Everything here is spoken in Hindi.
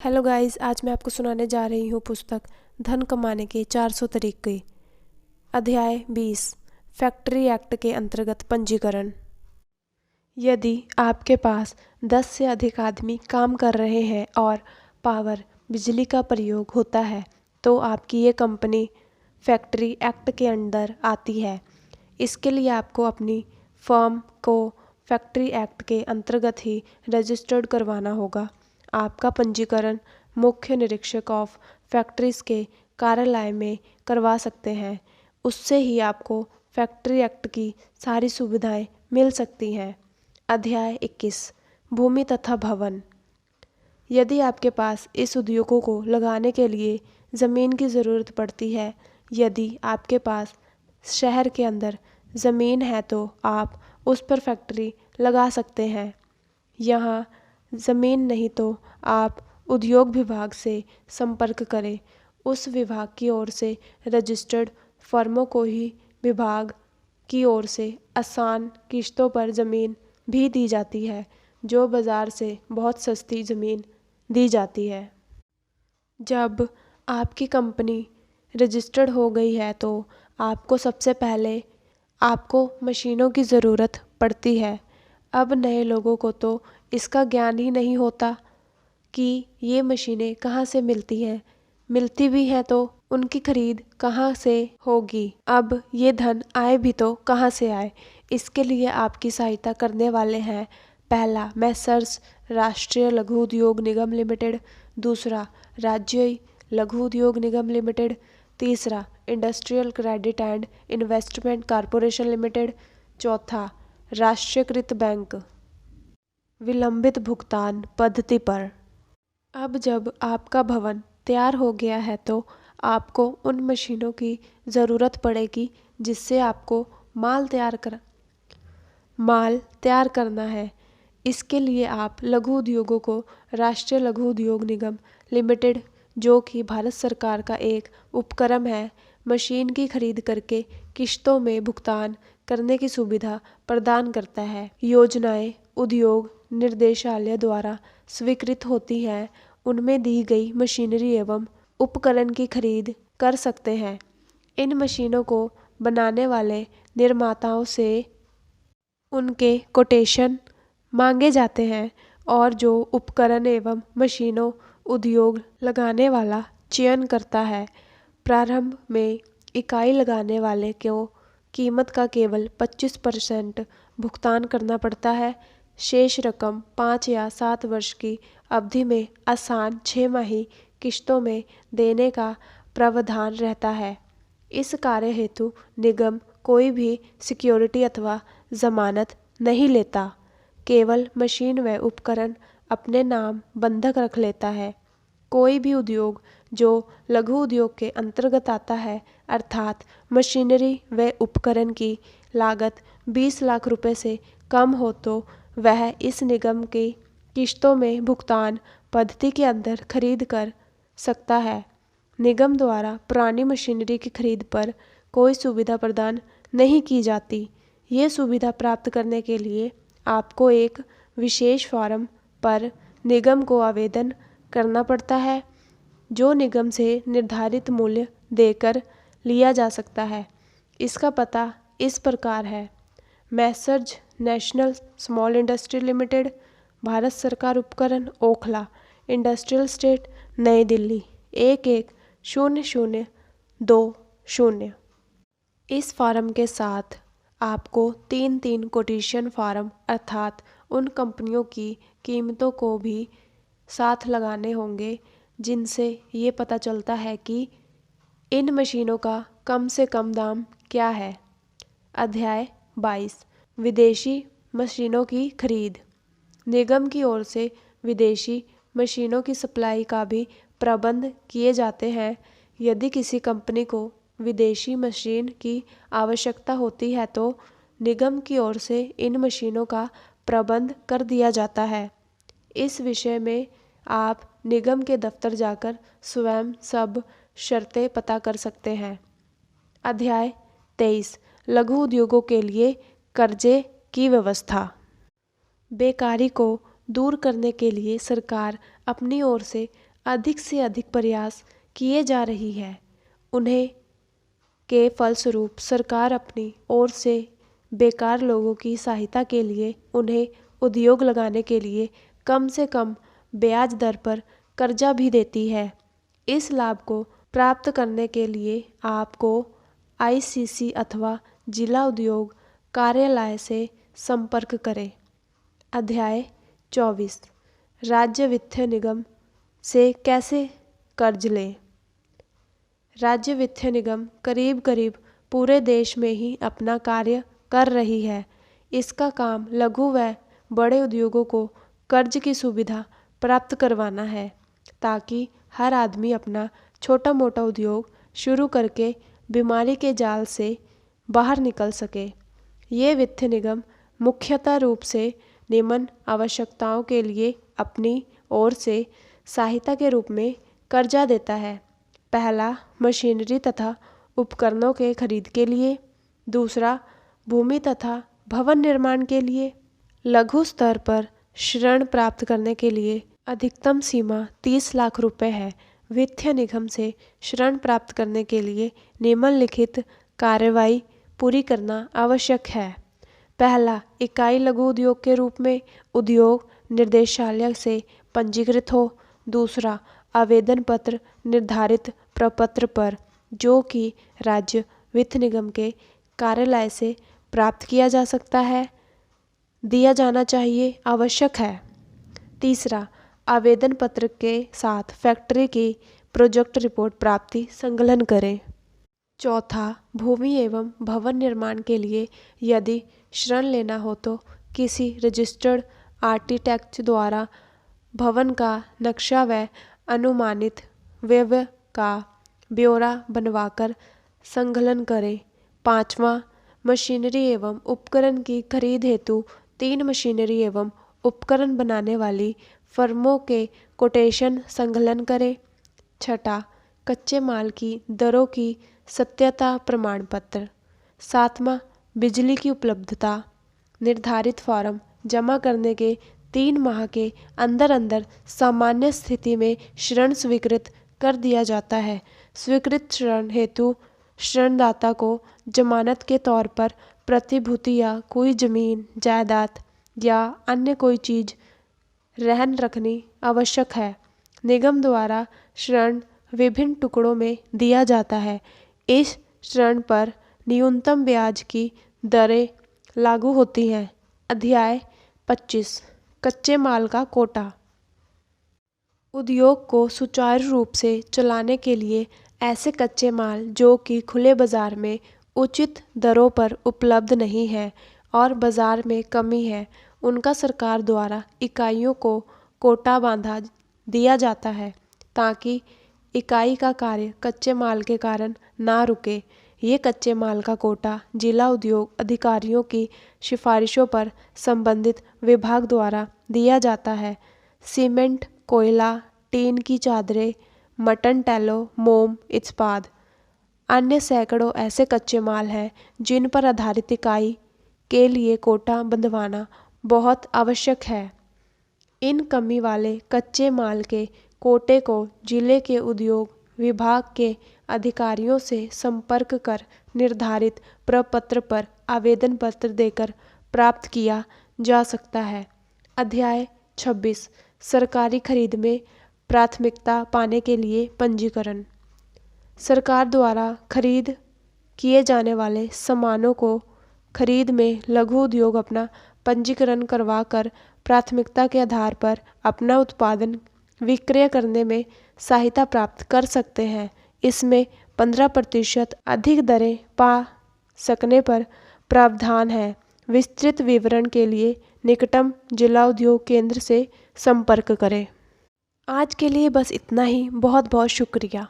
हेलो गाइस, आज मैं आपको सुनाने जा रही हूँ पुस्तक धन कमाने के 400 तरीके। अध्याय 20 फैक्ट्री एक्ट के अंतर्गत पंजीकरण। यदि आपके पास 10 से अधिक आदमी काम कर रहे हैं और पावर बिजली का प्रयोग होता है तो आपकी ये कंपनी फैक्ट्री एक्ट के अंदर आती है। इसके लिए आपको अपनी फर्म को फैक्ट्री एक्ट के अंतर्गत ही रजिस्टर्ड करवाना होगा। आपका पंजीकरण मुख्य निरीक्षक ऑफ फैक्ट्रीज के कार्यालय में करवा सकते हैं। उससे ही आपको फैक्ट्री एक्ट की सारी सुविधाएं मिल सकती हैं। अध्याय 21 भूमि तथा भवन। यदि आपके पास इस उद्योगों को लगाने के लिए ज़मीन की ज़रूरत पड़ती है, यदि आपके पास शहर के अंदर ज़मीन है तो आप उस पर फैक्ट्री लगा सकते हैं। यहाँ ज़मीन नहीं तो आप उद्योग विभाग से संपर्क करें। उस विभाग की ओर से रजिस्टर्ड फर्मों को ही विभाग की ओर से आसान किश्तों पर ज़मीन भी दी जाती है, जो बाज़ार से बहुत सस्ती ज़मीन दी जाती है। जब आपकी कंपनी रजिस्टर्ड हो गई है तो आपको सबसे पहले आपको मशीनों की ज़रूरत पड़ती है। अब नए लोगों को तो इसका ज्ञान ही नहीं होता कि ये मशीनें कहाँ से मिलती हैं, मिलती भी हैं तो उनकी खरीद कहाँ से होगी, अब ये धन आए भी तो कहाँ से आए। इसके लिए आपकी सहायता करने वाले हैं पहला मैसर्स राष्ट्रीय लघु उद्योग निगम लिमिटेड, दूसरा राज्य लघु उद्योग निगम लिमिटेड, तीसरा industrial credit and investment corporation limited, चौथा राष्ट्रीयकृत बैंक। विलंबित भुगतान पद्धति पर। अब जब आपका भवन तैयार हो गया है तो आपको उन मशीनों की ज़रूरत पड़ेगी जिससे आपको माल तैयार करना है। इसके लिए आप लघु उद्योगों को राष्ट्रीय लघु उद्योग निगम लिमिटेड, जो कि भारत सरकार का एक उपक्रम है, मशीन की खरीद करके किश्तों में भुगतान करने की सुविधा प्रदान करता है। योजनाएं उद्योग निर्देशालय द्वारा स्वीकृत होती हैं, उनमें दी गई मशीनरी एवं उपकरण की खरीद कर सकते हैं। इन मशीनों को बनाने वाले निर्माताओं से उनके कोटेशन मांगे जाते हैं और जो उपकरण एवं मशीनों उद्योग लगाने वाला चयन करता है, प्रारंभ में इकाई लगाने वाले को कीमत का केवल 25% भुगतान करना पड़ता है। शेष रकम 5 या 7 वर्ष की अवधि में आसान 6 माही किश्तों में देने का प्रावधान रहता है। इस कार्य हेतु निगम कोई भी सिक्योरिटी अथवा जमानत नहीं लेता, केवल मशीन व उपकरण अपने नाम बंधक रख लेता है। कोई भी उद्योग जो लघु उद्योग के अंतर्गत आता है, अर्थात मशीनरी व उपकरण की लागत 20 लाख रुपए से कम हो तो वह इस निगम की किश्तों में भुगतान पद्धति के अंदर खरीद कर सकता है। निगम द्वारा पुरानी मशीनरी की खरीद पर कोई सुविधा प्रदान नहीं की जाती। ये सुविधा प्राप्त करने के लिए आपको एक विशेष फॉर्म पर निगम को आवेदन करना पड़ता है, जो निगम से निर्धारित मूल्य देकर लिया जा सकता है। इसका पता इस प्रकार है: messrs national small industry limited, Bharat सरकार उपकरण, ओखला, इंडस्ट्रियल स्टेट, नई दिल्ली 110020। इस फॉर्म के साथ आपको 3 कोटेशन फॉर्म अर्थात उन कंपनियों की कीमतों को भी साथ लगाने होंगे, जिनसे ये पता चलता है कि इन मशीनों का कम से कम दाम क्या है। अध्याय 22 विदेशी मशीनों की खरीद। निगम की ओर से विदेशी मशीनों की सप्लाई का भी प्रबंध किए जाते हैं। यदि किसी कंपनी को विदेशी मशीन की आवश्यकता होती है तो निगम की ओर से इन मशीनों का प्रबंध कर दिया जाता है। इस विषय में आप निगम के दफ्तर जाकर स्वयं सब शर्तें पता कर सकते हैं। अध्याय 23 लघु उद्योगों के लिए कर्जे की व्यवस्था। बेकारी को दूर करने के लिए सरकार अपनी ओर से अधिक से अधिक प्रयास किए जा रही है। उन्हें के फलस्वरूप सरकार अपनी ओर से बेकार लोगों की सहायता के लिए उन्हें उद्योग लगाने के लिए कम से कम ब्याज दर पर कर्जा भी देती है। इस लाभ को प्राप्त करने के लिए आपको आईसीसी अथवा जिला उद्योग कार्यालय से संपर्क करें। अध्याय 24 राज्य वित्त निगम से कैसे कर्ज लें। राज्य वित्त निगम करीब करीब पूरे देश में ही अपना कार्य कर रही है। इसका काम लघु व बड़े उद्योगों को कर्ज की सुविधा प्राप्त करवाना है, ताकि हर आदमी अपना छोटा मोटा उद्योग शुरू करके बीमारी के जाल से बाहर निकल सके। ये वित्त निगम मुख्यतः रूप से निम्न आवश्यकताओं के लिए अपनी ओर से सहायता के रूप में कर्जा देता है। पहला, मशीनरी तथा उपकरणों के खरीद के लिए। दूसरा, भूमि तथा भवन निर्माण के लिए। लघु स्तर पर ऋण प्राप्त करने के लिए अधिकतम सीमा 30 लाख रुपए है। वित्त निगम से ऋण प्राप्त करने के लिए निम्नलिखित कार्रवाई पूरी करना आवश्यक है। पहला, इकाई लघु उद्योग के रूप में उद्योग निर्देशालय से पंजीकृत हो। दूसरा, आवेदन पत्र निर्धारित प्रपत्र पर जो कि राज्य वित्त निगम के कार्यालय से प्राप्त किया जा सकता है दिया जाना चाहिए, आवश्यक है। तीसरा, आवेदन पत्र के साथ फैक्ट्री की प्रोजेक्ट रिपोर्ट प्राप्ति संकलन करें। चौथा, भूमि एवं भवन निर्माण के लिए यदि ऋण लेना हो तो किसी रजिस्टर्ड आर्किटेक्ट द्वारा भवन का नक्शा व अनुमानित व्यय का ब्यौरा बनवाकर संकलन करें। पाँचवा, मशीनरी एवं उपकरण की खरीद हेतु 3 मशीनरी एवं उपकरण बनाने वाली फर्मों के कोटेशन संकलन करें। छठा, कच्चे माल की दरों की सत्यता प्रमाण पत्र। सातवां, बिजली की उपलब्धता। निर्धारित फॉर्म जमा करने के 3 माह के अंदर अंदर सामान्य स्थिति में ऋण स्वीकृत कर दिया जाता है। स्वीकृत ऋण हेतु ऋणदाता को जमानत के तौर पर प्रतिभूति या कोई जमीन जायदाद या अन्य कोई चीज रहन रखनी आवश्यक है। निगम द्वारा ऋण विभिन्न टुकड़ों में दिया जाता है। इस ऋण पर न्यूनतम ब्याज की दरें लागू होती हैं। अध्याय 25 कच्चे माल का कोटा। उद्योग को सुचारू रूप से चलाने के लिए ऐसे कच्चे माल जो कि खुले बाजार में उचित दरों पर उपलब्ध नहीं है और बाजार में कमी है, उनका सरकार द्वारा इकाइयों को कोटा बांधा दिया जाता है, ताकि इकाई का कार्य कच्चे माल के कारण ना रुके। ये कच्चे माल का कोटा जिला उद्योग अधिकारियों की सिफारिशों पर संबंधित विभाग द्वारा दिया जाता है। सीमेंट, कोयला, टीन की चादरें, मटन, टैलो, मोम, इस्पात, अन्य सैकड़ों ऐसे कच्चे माल हैं जिन पर आधारित इकाई के लिए कोटा बंधवाना बहुत आवश्यक है। इन कमी वाले कच्चे माल के कोटे को जिले के उद्योग विभाग के अधिकारियों से संपर्क कर निर्धारित प्रपत्र पर आवेदन पत्र देकर प्राप्त किया जा सकता है। अध्याय 26 सरकारी खरीद में प्राथमिकता पाने के लिए पंजीकरण। सरकार द्वारा खरीद किए जाने वाले सामानों को खरीद में लघु उद्योग अपना पंजीकरण करवा कर प्राथमिकता के आधार पर अपना उत्पादन विक्रय करने में सहायता प्राप्त कर सकते हैं। इसमें 15% अधिक दरें पा सकने पर प्रावधान है। विस्तृत विवरण के लिए निकटतम जिला उद्योग केंद्र से संपर्क करें। आज के लिए बस इतना ही। बहुत बहुत शुक्रिया।